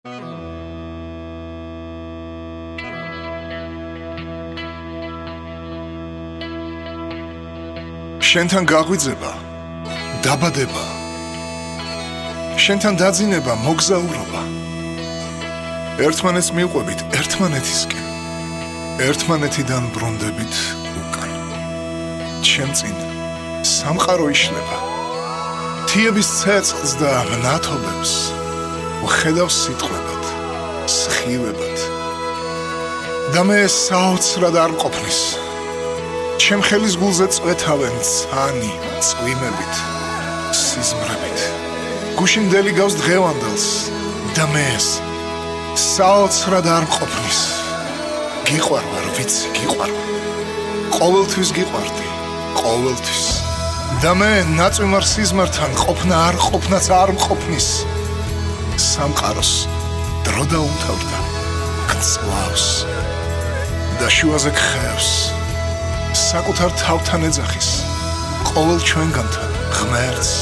შენთან გაღვიძება, დაბადება, შენთან დაძინება, მოგზაურობა. ერთმანეთს მივყვებით ერთმანეთისკენ, ერთმანეთიდან ბრუნდებით უკან. ჩემ წინ სამყარო იშლება, თიების ცეცხლს და მნათობებს ვხედავ სიტყვებად, სხივებად. და მე საოცრად არ მყოფნის. ჩემ ხელის გულზე წვეთავენ ცანი, წვიმებით, სიზმრებით. გუშინდელი გავს დღევანდელს და მეს საოცრად არ მყოფნის. გიყვარვარ, ვიცი, გიყვარვარ. ყოველთვის გიყვარდი, ყოველთვის. და მე ნაწვიმარ სიზმართან ყოფნა არ ყოფნაც არ მყოფნის. სამყაროს დრო დაუმთავრდა, გწვავს და შუაზე გხევს. საკუთარ თავთან ეძახის, ყოველ ჩვენგანთან ღმერთს.